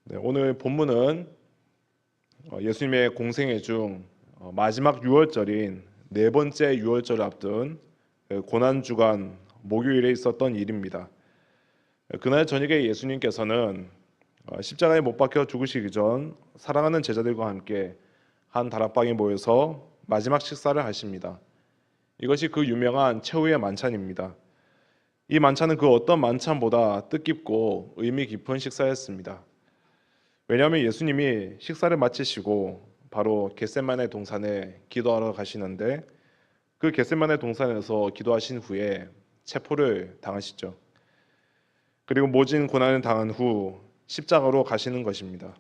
네, 오늘 본문은 예수님의 공생애 중 마지막 유월절인 네 번째 유월절을 앞둔 고난 주간 목요일에 있었던 일입니다. 그날 저녁에 예수님께서는 십자가에 못 박혀 죽으시기 전 사랑하는 제자들과 함께 한 다락방에 모여서 마지막 식사를 하십니다. 이것이 그 유명한 최후의 만찬입니다. 이 만찬은 그 어떤 만찬보다 뜻깊고 의미 깊은 식사였습니다. 왜냐하면 예수님이 식사를 마치시고 바로 겟세마네 동산에 기도하러 가시는데 그 겟세마네 동산에서 기도하신 후에 체포를 당하시죠. 그리고 모진 고난을 당한 후 십자가로 가시는 것입니다.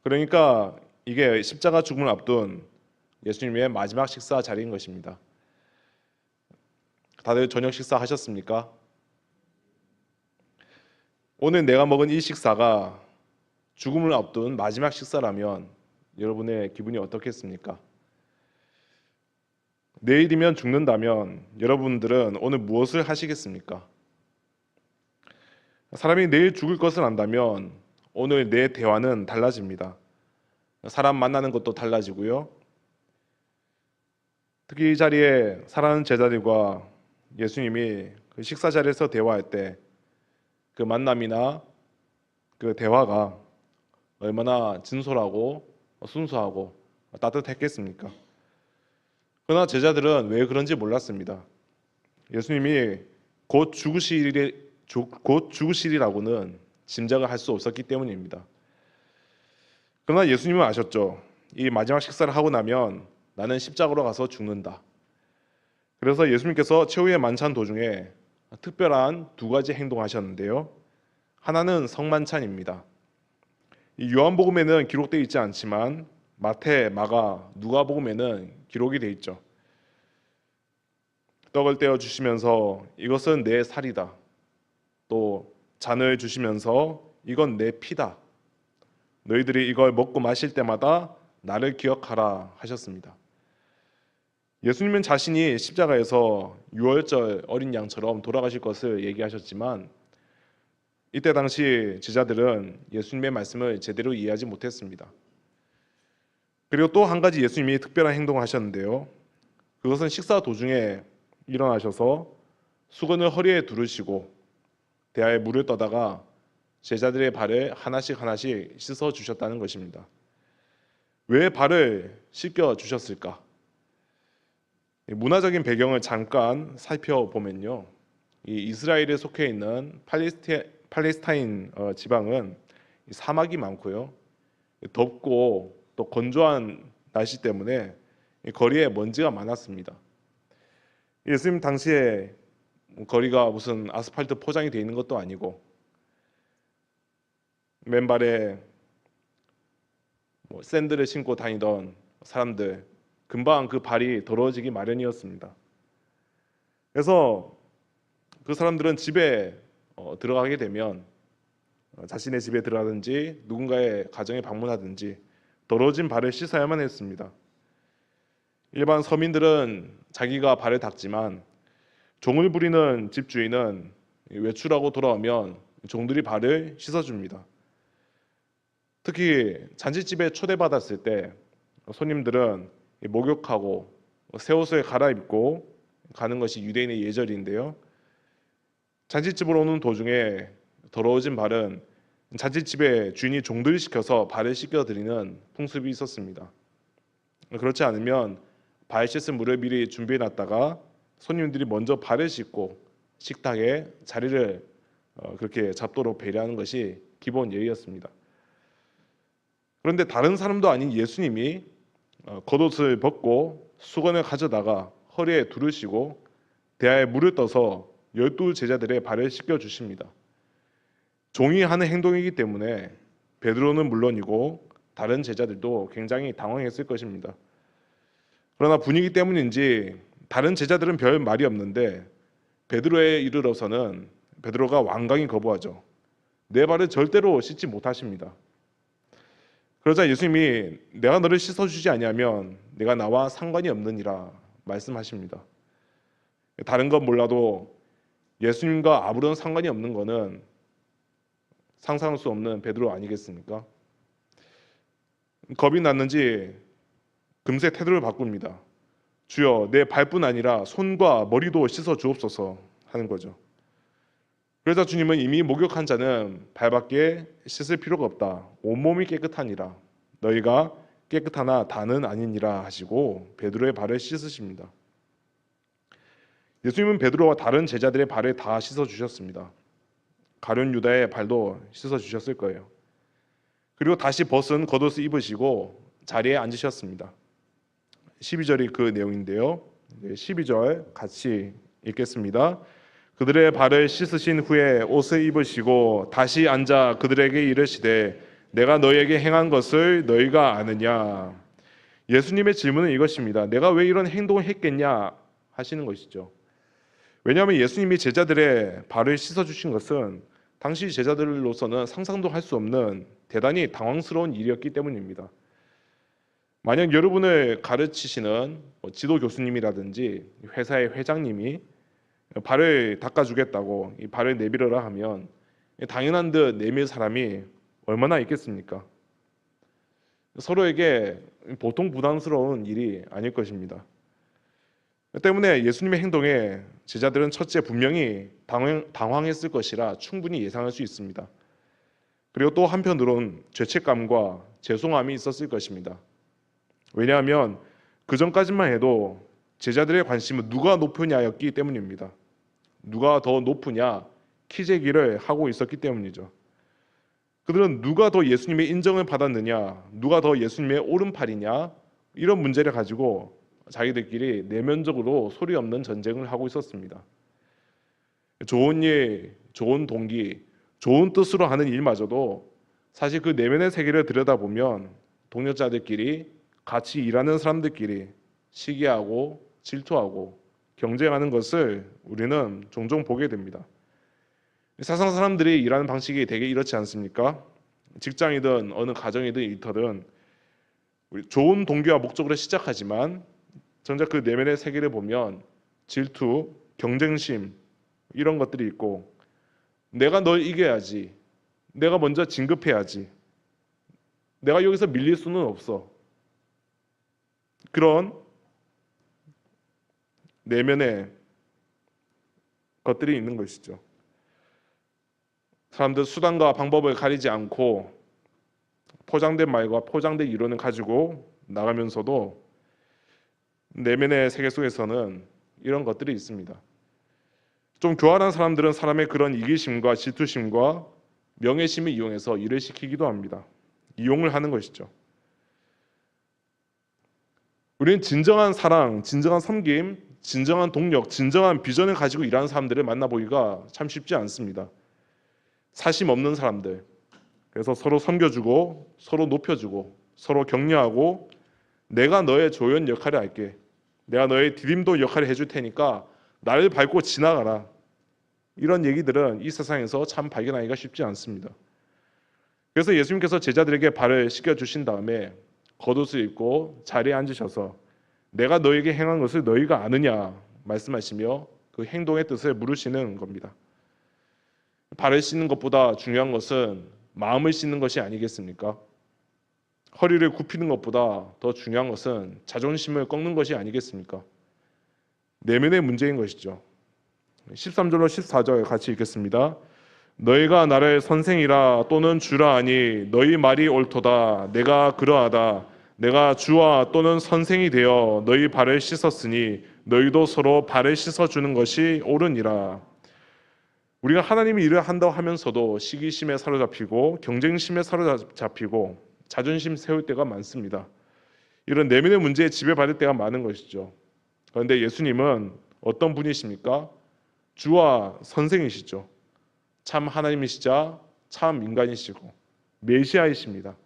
그러니까 이게 십자가 죽음을 앞둔 예수님의 마지막 식사 자리인 것입니다. 다들 저녁 식사 하셨습니까? 오늘 내가 먹은 이 식사가 죽음을 앞둔 마지막 식사라면 여러분의 기분이 어떻겠습니까? 내일이면 죽는다면 여러분들은 오늘 무엇을 하시겠습니까? 사람이 내일 죽을 것을 안다면 오늘 내 대화는 달라집니다. 사람 만나는 것도 달라지고요. 특히 이 자리에 사랑하는 제자들과 예수님이 그 식사 자리에서 대화할 때 그 만남이나 그 대화가 얼마나 진솔하고 순수하고 따뜻했겠습니까? 그러나 제자들은 왜 그런지 몰랐습니다. 예수님이 곧 죽으시리라고는 짐작을 할 수 없었기 때문입니다. 그러나 예수님은 아셨죠. 이 마지막 식사를 하고 나면 나는 십자가로 가서 죽는다. 그래서 예수님께서 최후의 만찬 도중에 특별한 두 가지 행동하셨는데요. 하나는 성만찬입니다. 이 요한복음에는 기록되어 있지 않지만 마태, 마가, 누가복음에는 기록이 되어 있죠. 떡을 떼어 주시면서 이것은 내 살이다. 또 잔을 주시면서 이건 내 피다. 너희들이 이걸 먹고 마실 때마다 나를 기억하라 하셨습니다. 예수님은 자신이 십자가에서 유월절 어린 양처럼 돌아가실 것을 얘기하셨지만 이때 당시 제자들은 예수님의 말씀을 제대로 이해하지 못했습니다. 그리고 또 한 가지 예수님이 특별한 행동을 하셨는데요. 그것은 식사 도중에 일어나셔서 수건을 허리에 두르시고 대야에 물을 떠다가 제자들의 발을 하나씩 하나씩 씻어 주셨다는 것입니다. 왜 발을 씻겨 주셨을까? 문화적인 배경을 잠깐 살펴보면요. 이 이스라엘에 속해 있는 팔레스타인 지방은 사막이 많고요. 덥고 또 건조한 날씨 때문에 거리에 먼지가 많았습니다. 예수님 당시에 거리가 무슨 아스팔트 포장이 되어 있는 것도 아니고 맨발에 샌들을 신고 다니던 사람들 금방 그 발이 더러워지기 마련이었습니다. 그래서 그 사람들은 집에 들어가게 되면 자신의 집에 들어가든지 누군가의 가정에 방문하든지 더러워진 발을 씻어야만 했습니다. 일반 서민들은 자기가 발을 닦지만 종을 부리는 집주인은 외출하고 돌아오면 종들이 발을 씻어줍니다. 특히 잔치집에 초대받았을 때 손님들은 목욕하고 새 옷을 갈아입고 가는 것이 유대인의 예절인데요. 잔치집으로 오는 도중에 더러워진 발은 잔치집에 주인이 종들을 시켜서 발을 씻겨드리는 풍습이 있었습니다. 그렇지 않으면 발 씻을 물을 미리 준비해 놨다가 손님들이 먼저 발을 씻고 식탁에 자리를 그렇게 잡도록 배려하는 것이 기본 예의였습니다. 그런데 다른 사람도 아닌 예수님이 겉옷을 벗고 수건을 가져다가 허리에 두르시고 대야에 물을 떠서 12 제자들의 발을 씻겨 주십니다. 종이 하는 행동이기 때문에 베드로는 물론이고 다른 제자들도 굉장히 당황했을 것입니다. 그러나 분위기 때문인지 다른 제자들은 별 말이 없는데 베드로에 이르러서는 베드로가 완강히 거부하죠. 내 발을 절대로 씻지 못하십니다. 그러자 예수님이 내가 너를 씻어주지 아니하면 내가 나와 상관이 없느니라 말씀하십니다. 다른 건 몰라도 예수님과 아무런 상관이 없는 것은 상상할 수 없는 베드로 아니겠습니까? 겁이 났는지 금세 태도를 바꿉니다. 주여, 내 발뿐 아니라 손과 머리도 씻어 주옵소서 하는 거죠. 그래서 주님은 이미 목욕한 자는 발밖에 씻을 필요가 없다. 온몸이 깨끗하니라. 너희가 깨끗하나 다는 아니니라 하시고 베드로의 발을 씻으십니다. 예수님은 베드로와 다른 제자들의 발을 다 씻어 주셨습니다. 가룟 유다의 발도 씻어 주셨을 거예요. 그리고 다시 벗은 겉옷을 입으시고 자리에 앉으셨습니다. 12절이 그 내용인데요. 12절 같이 읽겠습니다. 그들의 발을 씻으신 후에 옷을 입으시고 다시 앉아 그들에게 이르시되 내가 너희에게 행한 것을 너희가 아느냐. 예수님의 질문은 이것입니다. 내가 왜 이런 행동을 했겠냐 하시는 것이죠. 왜냐하면 예수님이 제자들의 발을 씻어주신 것은 당시 제자들로서는 상상도 할 수 없는 대단히 당황스러운 일이었기 때문입니다. 만약 여러분을 가르치시는 지도 교수님이라든지 회사의 회장님이 발을 닦아주겠다고 이 발을 내밀어라 하면 당연한 듯 내밀 사람이 얼마나 있겠습니까? 서로에게 보통 부담스러운 일이 아닐 것입니다. 때문에 예수님의 행동에 제자들은 첫째 분명히 당황했을 것이라 충분히 예상할 수 있습니다. 그리고 또 한편으론 죄책감과 죄송함이 있었을 것입니다. 왜냐하면 그 전까지만 해도 제자들의 관심은 누가 높으냐였기 때문입니다. 누가 더 높으냐 키재기를 하고 있었기 때문이죠. 그들은 누가 더 예수님의 인정을 받았느냐, 누가 더 예수님의 오른팔이냐 이런 문제를 가지고 자기들끼리 내면적으로 소리 없는 전쟁을 하고 있었습니다. 좋은 일, 좋은 동기, 좋은 뜻으로 하는 일마저도 사실 그 내면의 세계를 들여다보면 동료자들끼리 같이 일하는 사람들끼리 시기하고 질투하고 경쟁하는 것을 우리는 종종 보게 됩니다. 세상 사람들이 일하는 방식이 되게 이렇지 않습니까? 직장이든 어느 가정이든 일터든 좋은 동기와 목적으로 시작하지만 정작 그 내면의 세계를 보면 질투, 경쟁심 이런 것들이 있고 내가 널 이겨야지, 내가 먼저 진급해야지, 내가 여기서 밀릴 수는 없어. 그런 내면의 것들이 있는 것이죠. 사람들 수단과 방법을 가리지 않고 포장된 말과 포장된 이론을 가지고 나가면서도 내면의 세계 속에서는 이런 것들이 있습니다. 좀 교활한 사람들은 사람의 그런 이기심과 질투심과 명예심을 이용해서 일을 시키기도 합니다. 이용을 하는 것이죠. 우리는 진정한 사랑, 진정한 섬김, 진정한 동력, 진정한 비전을 가지고 일하는 사람들을 만나보기가 참 쉽지 않습니다. 사심 없는 사람들. 그래서 서로 섬겨주고 서로 높여주고 서로 격려하고 내가 너의 조연 역할을 할게. 내가 너의 디딤돌 역할을 해줄 테니까 나를 밟고 지나가라. 이런 얘기들은 이 세상에서 참 발견하기가 쉽지 않습니다. 그래서 예수님께서 제자들에게 발을 씻겨주신 다음에 겉옷을 입고 자리에 앉으셔서 내가 너에게 행한 것을 너희가 아느냐 말씀하시며 그 행동의 뜻을 물으시는 겁니다. 발을 씻는 것보다 중요한 것은 마음을 씻는 것이 아니겠습니까? 허리를 굽히는 것보다 더 중요한 것은 자존심을 꺾는 것이 아니겠습니까? 내면의 문제인 것이죠. 13절로 14절 같이 읽겠습니다. 너희가 나를 선생이라 또는 주라 하니 너희 말이 옳도다. 내가 그러하다. 내가 주와 또는 선생이 되어 너희 발을 씻었으니 너희도 서로 발을 씻어주는 것이 옳으니라. 우리가 하나님의 일을 한다고 하면서도 시기심에 사로잡히고 경쟁심에 사로잡히고 자존심 세울 때가 많습니다. 이런 내면의 문제에 지배받을 때가 많은 것이죠. 그런데 예수님은 어떤 분이십니까? 주와 선생이시죠. 참 하나님이시자 참 인간이시고 메시아이십니다.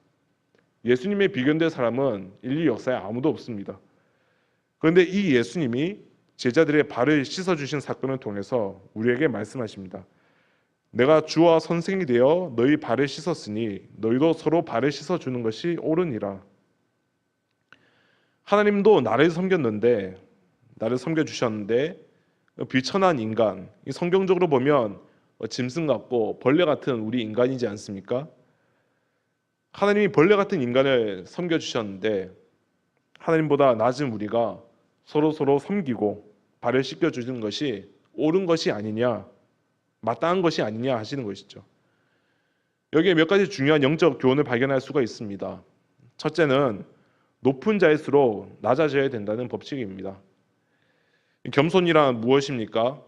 예수님의 비견될 사람은 인류 역사에 아무도 없습니다. 그런데 이 예수님이 제자들의 발을 씻어주신 사건을 통해서 우리에게 말씀하십니다. 내가 주와 선생이 되어 너희 발을 씻었으니 너희도 서로 발을 씻어주는 것이 옳으니라. 하나님도 나를 섬겨주셨는데 비천한 인간, 성경적으로 보면 짐승 같고 벌레 같은 우리 인간이지 않습니까? 하나님이 벌레 같은 인간을 섬겨주셨는데 하나님보다 낮은 우리가 서로 섬기고 발을 씻겨주는 것이 옳은 것이 아니냐, 마땅한 것이 아니냐 하시는 것이죠. 여기에 몇 가지 중요한 영적 교훈을 발견할 수가 있습니다. 첫째는 높은 자일수록 낮아져야 된다는 법칙입니다. 겸손이란 무엇입니까?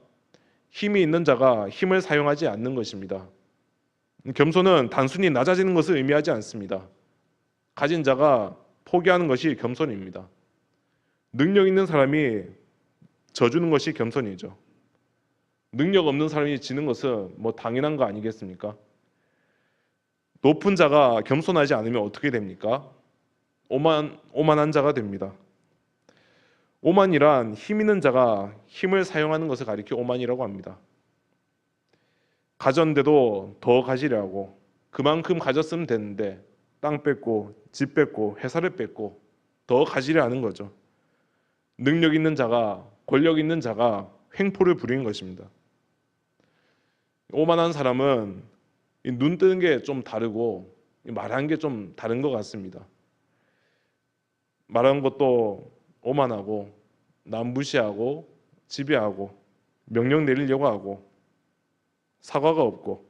힘이 있는 자가 힘을 사용하지 않는 것입니다. 겸손은 단순히 낮아지는 것을 의미하지 않습니다. 가진 자가 포기하는 것이 겸손입니다. 능력 있는 사람이 져주는 것이 겸손이죠. 능력 없는 사람이 지는 것은 당연한 거 아니겠습니까? 높은 자가 겸손하지 않으면 어떻게 됩니까? 오만한 자가 됩니다. 오만이란 힘 있는 자가 힘을 사용하는 것을 가리켜 오만이라고 합니다. 가졌는데도 더 가지려고 그만큼 가졌으면 되는데 땅 뺏고 집 뺏고 회사를 뺏고 더 가지려 하는 거죠. 능력 있는 자가 권력 있는 자가 횡포를 부리는 것입니다. 오만한 사람은 눈 뜨는 게 좀 다르고 말하는 게 좀 다른 것 같습니다. 말하는 것도 오만하고 남 무시하고 지배하고 명령 내리려고 하고 사과가 없고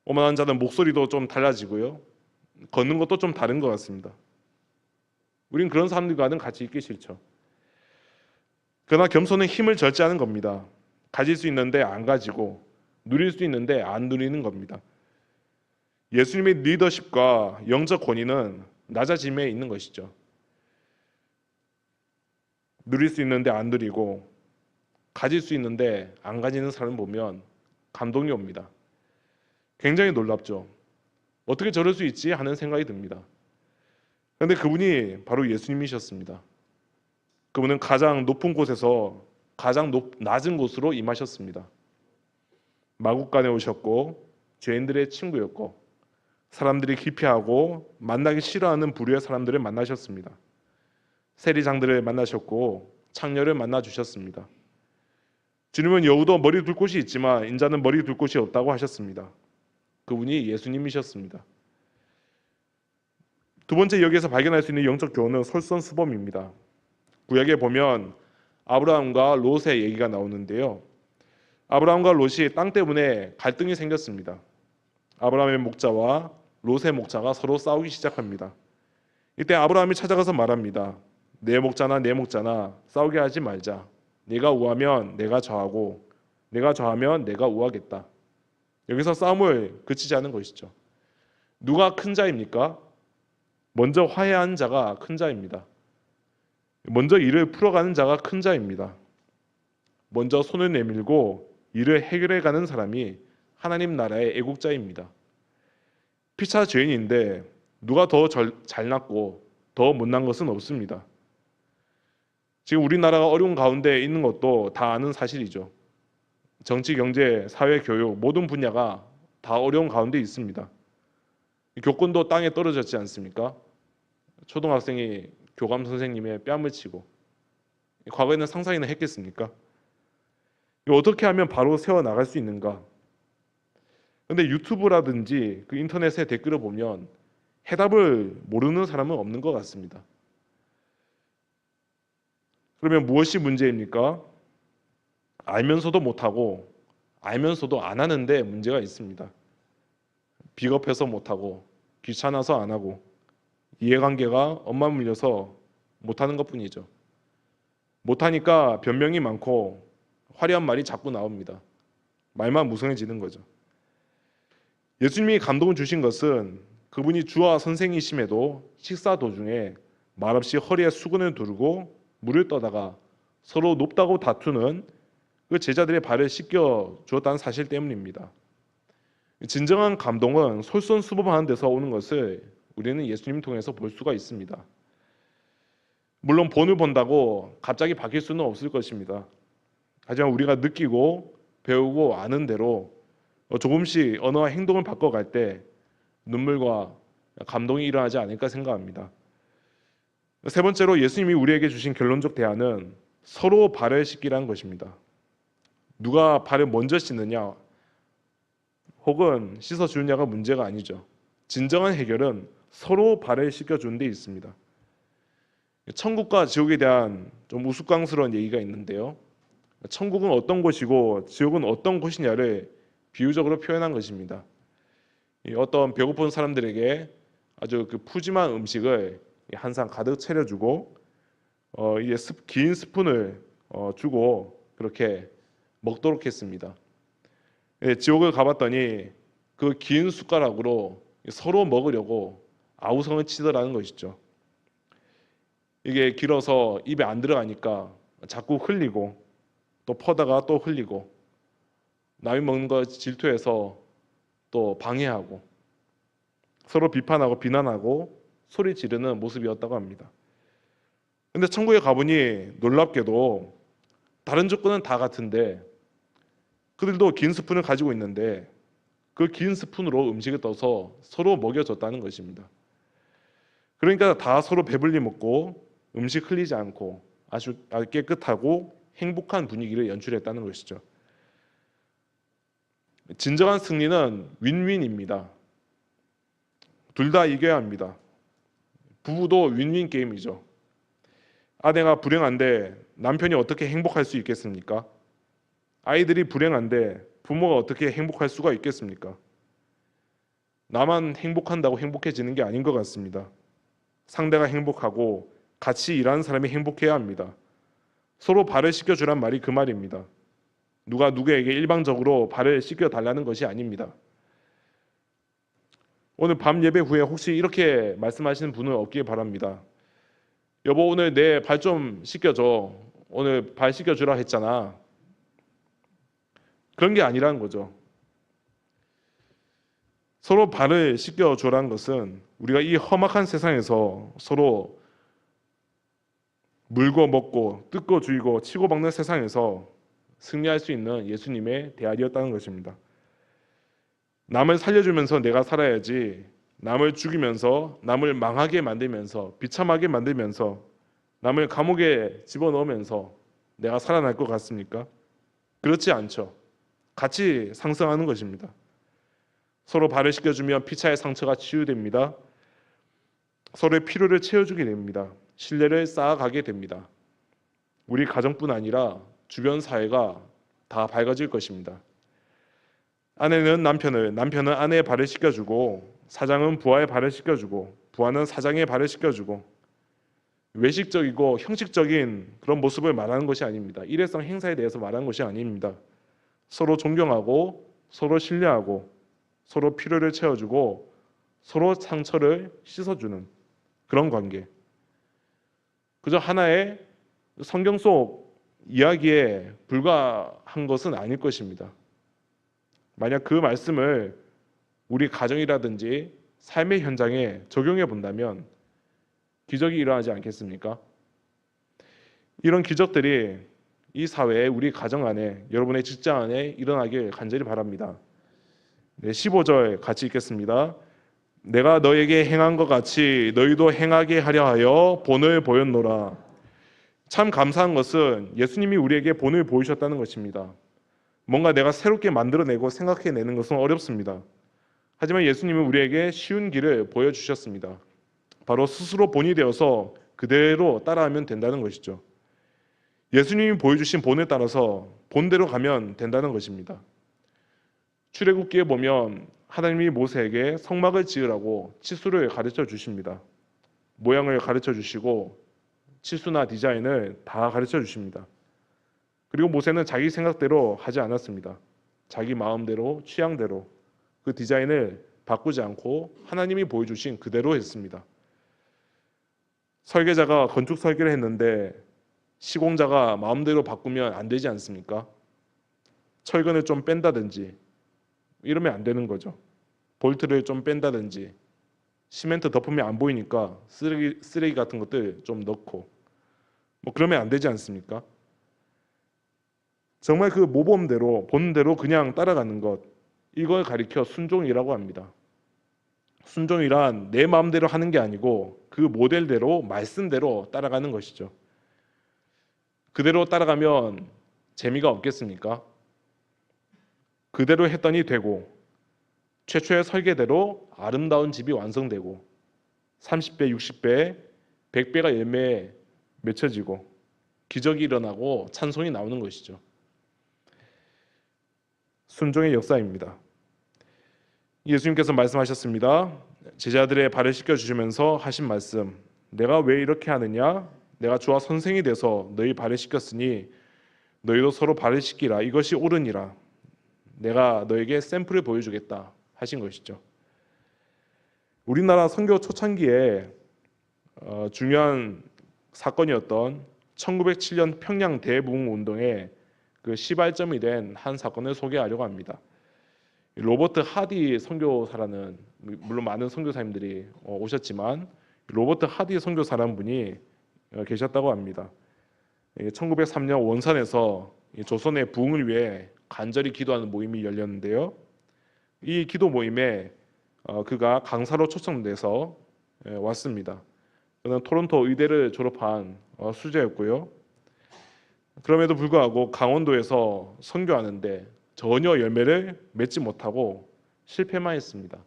오만한 자는 목소리도 좀 달라지고요. 걷는 것도 좀 다른 것 같습니다. 우린 그런 사람들과는 같이 있기 싫죠. 그러나 겸손은 힘을 절제하는 겁니다. 가질 수 있는데 안 가지고 누릴 수 있는데 안 누리는 겁니다. 예수님의 리더십과 영적 권위는 낮아짐에 있는 것이죠. 누릴 수 있는데 안 누리고 가질 수 있는데 안 가지는 사람 보면 감동이 옵니다. 굉장히 놀랍죠. 어떻게 저럴 수 있지 하는 생각이 듭니다. 그런데 그분이 바로 예수님이셨습니다. 그분은 가장 높은 곳에서 가장 낮은 곳으로 임하셨습니다. 마국간에 오셨고 죄인들의 친구였고 사람들이 기피하고 만나기 싫어하는 부류의 사람들을 만나셨습니다. 세리장들을 만나셨고 창녀를 만나 주셨습니다. 주님은 여우도 머리 둘 곳이 있지만 인자는 머리 둘 곳이 없다고 하셨습니다. 그분이 예수님이셨습니다. 두 번째 여기에서 발견할 수 있는 영적 교훈은 솔선수범입니다. 구약에 보면 아브라함과 롯의 얘기가 나오는데요. 아브라함과 롯이 땅 때문에 갈등이 생겼습니다. 아브라함의 목자와 롯의 목자가 서로 싸우기 시작합니다. 이때 아브라함이 찾아가서 말합니다. 내 목자나 싸우게 하지 말자. 네가 우하면 내가 저하고 내가 저하면 내가 우하겠다. 여기서 싸움을 그치지 않은 것이죠. 누가 큰 자입니까? 먼저 화해하는 자가 큰 자입니다. 먼저 일을 풀어가는 자가 큰 자입니다. 먼저 손을 내밀고 일을 해결해가는 사람이 하나님 나라의 애국자입니다. 피차 죄인인데 누가 더 잘났고 더 못난 것은 없습니다. 지금 우리나라가 어려운 가운데 있는 것도 다 아는 사실이죠. 정치, 경제, 사회, 교육 모든 분야가 다 어려운 가운데 있습니다. 교권도 땅에 떨어졌지 않습니까? 초등학생이 교감 선생님의 뺨을 치고 과거에는 상상이나 했겠습니까? 이거 어떻게 하면 바로 세워나갈 수 있는가? 근데 유튜브라든지 그 인터넷에 댓글을 보면 해답을 모르는 사람은 없는 것 같습니다. 그러면 무엇이 문제입니까? 알면서도 못하고 알면서도 안 하는데 문제가 있습니다. 비겁해서 못하고 귀찮아서 안 하고 이해관계가 엄마 물려서 못하는 것뿐이죠. 못하니까 변명이 많고 화려한 말이 자꾸 나옵니다. 말만 무성해지는 거죠. 예수님이 감동을 주신 것은 그분이 주와 선생이심에도 식사 도중에 말없이 허리에 수건을 두르고 물을 떠다가 서로 높다고 다투는 그 제자들의 발을 씻겨 주었다는 사실 때문입니다. 진정한 감동은 솔선수범하는 데서 오는 것을 우리는 예수님 통해서 볼 수가 있습니다. 물론 본을 본다고 갑자기 바뀔 수는 없을 것입니다. 하지만 우리가 느끼고 배우고 아는 대로 조금씩 언어와 행동을 바꿔갈 때 눈물과 감동이 일어나지 않을까 생각합니다. 세 번째로 예수님이 우리에게 주신 결론적 대안은 서로 발을 씻기라는 것입니다. 누가 발을 먼저 씻느냐, 혹은 씻어주느냐가 문제가 아니죠. 진정한 해결은 서로 발을 씻겨주는 데 있습니다. 천국과 지옥에 대한 좀 우스꽝스러운 얘기가 있는데요. 천국은 어떤 곳이고 지옥은 어떤 곳이냐를 비유적으로 표현한 것입니다. 어떤 배고픈 사람들에게 아주 그 푸짐한 음식을 한 상 가득 차려주고 이게 긴 스푼을 주고 그렇게 먹도록 했습니다. 지옥을 가봤더니 그 긴 숟가락으로 서로 먹으려고 아우성을 치더라는 것이죠. 이게 길어서 입에 안 들어가니까 자꾸 흘리고 또 퍼다가 또 흘리고 남이 먹는 거 질투해서 또 방해하고 서로 비판하고 비난하고 소리 지르는 모습이었다고 합니다. 근데 천국에 가보니 놀랍게도 다른 조건은 다 같은데 그들도 긴 스푼을 가지고 있는데 그 긴 스푼으로 음식을 떠서 서로 먹여줬다는 것입니다. 그러니까 다 서로 배불리 먹고 음식 흘리지 않고 아주 깨끗하고 행복한 분위기를 연출했다는 것이죠. 진정한 승리는 윈윈입니다. 둘 다 이겨야 합니다. 부부도 윈윈 게임이죠. 아내가 불행한데 남편이 어떻게 행복할 수 있겠습니까? 아이들이 불행한데 부모가 어떻게 행복할 수가 있겠습니까? 나만 행복한다고 행복해지는 게 아닌 것 같습니다. 상대가 행복하고 같이 일하는 사람이 행복해야 합니다. 서로 발을 씻겨주란 말이 그 말입니다. 누가 누구에게 일방적으로 발을 씻겨달라는 것이 아닙니다. 오늘 밤 예배 후에 혹시 이렇게 말씀하시는 분은 없길 바랍니다. 여보, 오늘 내 발 좀 씻겨줘. 오늘 발 씻겨주라 했잖아. 그런 게 아니라는 거죠. 서로 발을 씻겨주라는 것은 우리가 이 험악한 세상에서 서로 물고 먹고 뜯고 주이고 치고 박는 세상에서 승리할 수 있는 예수님의 대안이었다는 것입니다. 남을 살려주면서 내가 살아야지, 남을 죽이면서 남을 망하게 만들면서 비참하게 만들면서 남을 감옥에 집어넣으면서 내가 살아날 것 같습니까? 그렇지 않죠. 같이 상승하는 것입니다. 서로 발을 씻겨주면 피차의 상처가 치유됩니다. 서로의 필요를 채워주게 됩니다. 신뢰를 쌓아가게 됩니다. 우리 가정뿐 아니라 주변 사회가 다 밝아질 것입니다. 아내는 남편을, 남편은 아내의 발을 씻겨주고, 사장은 부하의 발을 씻겨주고, 부하는 사장의 발을 씻겨주고, 외식적이고 형식적인 그런 모습을 말하는 것이 아닙니다. 일회성 행사에 대해서 말하는 것이 아닙니다. 서로 존경하고, 서로 신뢰하고, 서로 필요를 채워주고, 서로 상처를 씻어주는 그런 관계. 그저 하나의 성경 속 이야기에 불과한 것은 아닐 것입니다. 만약 그 말씀을 우리 가정이라든지 삶의 현장에 적용해 본다면 기적이 일어나지 않겠습니까? 이런 기적들이 이 사회에, 우리 가정 안에, 여러분의 직장 안에 일어나길 간절히 바랍니다. 15절 같이 읽겠습니다. 내가 너에게 행한 것 같이 너희도 행하게 하려 하여 본을 보였노라. 참 감사한 것은 예수님이 우리에게 본을 보이셨다는 것입니다. 뭔가 내가 새롭게 만들어내고 생각해내는 것은 어렵습니다. 하지만 예수님은 우리에게 쉬운 길을 보여주셨습니다. 바로 스스로 본이 되어서 그대로 따라하면 된다는 것이죠. 예수님이 보여주신 본에 따라서 본대로 가면 된다는 것입니다. 출애굽기에 보면 하나님이 모세에게 성막을 지으라고 치수를 가르쳐 주십니다. 모양을 가르쳐 주시고 치수나 디자인을 다 가르쳐 주십니다. 그리고 모세는 자기 생각대로 하지 않았습니다. 자기 마음대로, 취향대로 그 디자인을 바꾸지 않고 하나님이 보여주신 그대로 했습니다. 설계자가 건축 설계를 했는데 시공자가 마음대로 바꾸면 안 되지 않습니까? 철근을 좀 뺀다든지 이러면 안 되는 거죠. 볼트를 좀 뺀다든지 시멘트 덮으면 안 보이니까 쓰레기 같은 것들 좀 넣고 그러면 안 되지 않습니까? 정말 그 모범대로 본대로 그냥 따라가는 것, 이걸 가리켜 순종이라고 합니다. 순종이란 내 마음대로 하는 게 아니고 그 모델대로, 말씀대로 따라가는 것이죠. 그대로 따라가면 재미가 없겠습니까? 그대로 했더니 되고 최초의 설계대로 아름다운 집이 완성되고 30배, 60배, 100배가 열매에 맺혀지고 기적이 일어나고 찬송이 나오는 것이죠. 순종의 역사입니다. 예수님께서 말씀하셨습니다. 제자들의 발을 씻겨주시면서 하신 말씀, 내가 왜 이렇게 하느냐? 내가 주와 선생이 돼서 너희 발을 씻겼으니 너희도 서로 발을 씻기라. 이것이 옳으니라. 내가 너에게 샘플을 보여주겠다 하신 것이죠. 우리나라 선교 초창기에 중요한 사건이었던 1907년 평양 대부흥 운동의 그 시발점이 된 한 사건을 소개하려고 합니다. 로버트 하디 선교사라는, 물론 많은 선교사님들이 오셨지만 로버트 하디 선교사라는 분이 계셨다고 합니다. 1903년 원산에서 조선의 부흥을 위해 간절히 기도하는 모임이 열렸는데요. 이 기도 모임에 그가 강사로 초청돼서 왔습니다. 그는 토론토 의대를 졸업한 수재였고요. 그럼에도 불구하고 강원도에서 선교하는데 전혀 열매를 맺지 못하고 실패만 했습니다.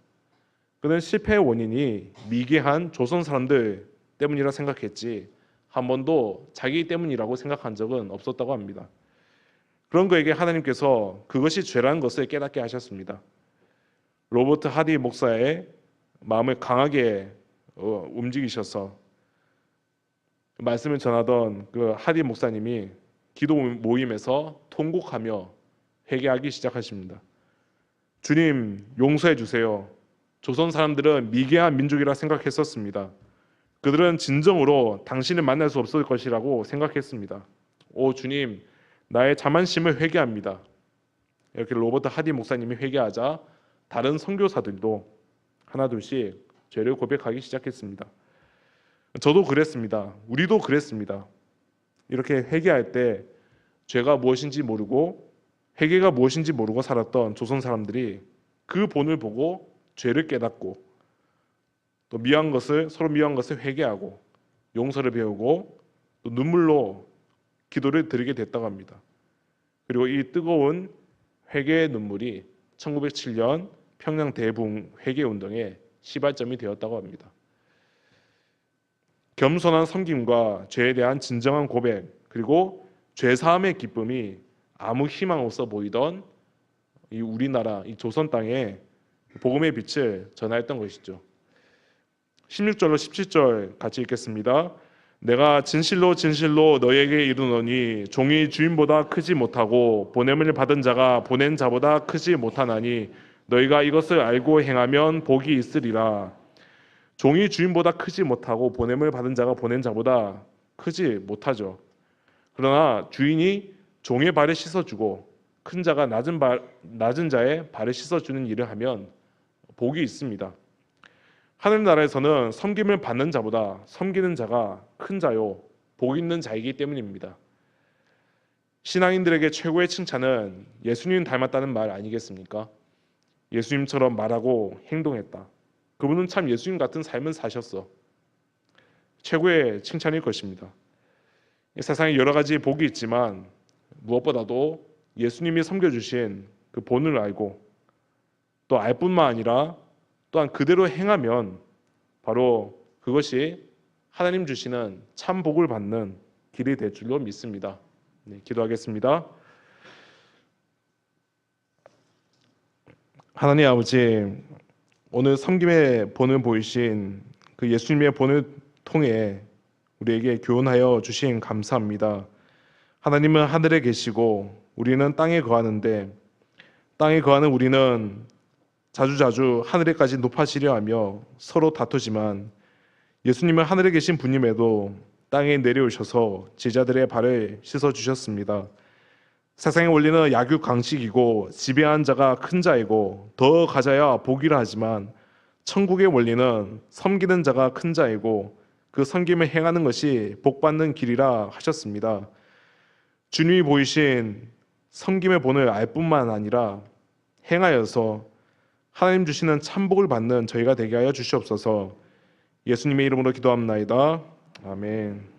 그는 실패의 원인이 미개한 조선 사람들 때문이라 생각했지 한 번도 자기 때문이라고 생각한 적은 없었다고 합니다. 그런 그에게 하나님께서 그것이 죄라는 것을 깨닫게 하셨습니다. 로버트 하디 목사의 마음을 강하게 움직이셔서 말씀을 전하던 그 하디 목사님이 기도 모임에서 통곡하며 회개하기 시작하십니다. 주님, 용서해 주세요. 조선 사람들은 미개한 민족이라 생각했었습니다. 그들은 진정으로 당신을 만날 수 없을 것이라고 생각했습니다. 오 주님, 나의 자만심을 회개합니다. 이렇게 로버트 하디 목사님이 회개하자 다른 선교사들도 하나둘씩 죄를 고백하기 시작했습니다. 저도 그랬습니다. 우리도 그랬습니다. 이렇게 회개할 때 죄가 무엇인지 모르고 회개가 무엇인지 모르고 살았던 조선 사람들이 그 본을 보고 죄를 깨닫고 또 서로 미워한 것을 회개하고 용서를 배우고 또 눈물로 기도를 드리게 됐다고 합니다. 그리고 이 뜨거운 회개의 눈물이 1907년 평양 대부흥 회개 운동의 시발점이 되었다고 합니다. 겸손한 섬김과 죄에 대한 진정한 고백, 그리고 죄사함의 기쁨이 아무 희망 없어 보이던 이 우리나라, 이 조선 땅에 복음의 빛을 전하였던 것이죠. 16절로 17절 같이 읽겠습니다. 내가 진실로 진실로 너에게 이르노니 종이 주인보다 크지 못하고 보냄을 받은 자가 보낸 자보다 크지 못하나니 너희가 이것을 알고 행하면 복이 있으리라. 종이 주인보다 크지 못하고 보냄을 받은 자가 보낸 자보다 크지 못하죠. 그러나 주인이 종의 발을 씻어주고 큰 자가 낮은 자의 발을 씻어주는 일을 하면 복이 있습니다. 하늘나라에서는 섬김을 받는 자보다 섬기는 자가 큰 자요 복 있는 자이기 때문입니다. 신앙인들에게 최고의 칭찬은 예수님 닮았다는 말 아니겠습니까? 예수님처럼 말하고 행동했다. 그분은 참 예수님 같은 삶을 사셨어. 최고의 칭찬일 것입니다. 세상에 여러 가지 복이 있지만 무엇보다도 예수님이 섬겨주신 그 본을 알고 또 알 뿐만 아니라 또한 그대로 행하면 바로 그것이 하나님 주시는 참 복을 받는 길이 될 줄로 믿습니다. 네, 기도하겠습니다. 하나님 아버지, 오늘 섬김의 본을 보이신 그 예수님의 본을 통해 우리에게 교훈하여 주신 감사합니다. 하나님은 하늘에 계시고 우리는 땅에 거하는데 땅에 거하는 우리는 자주자주 하늘에까지 높아지려 하며 서로 다투지만 예수님은 하늘에 계신 분임에도 땅에 내려오셔서 제자들의 발을 씻어주셨습니다. 세상의 원리는 약육강식이고 지배한 자가 큰 자이고 더 가져야 복이라 하지만 천국의 원리는 섬기는 자가 큰 자이고 그 섬김을 행하는 것이 복받는 길이라 하셨습니다. 주님이 보이신 섬김의 본을 알 뿐만 아니라 행하여서 하나님 주시는 참복을 받는 저희가 되게 하여 주시옵소서. 예수님의 이름으로 기도합나이다. 아멘.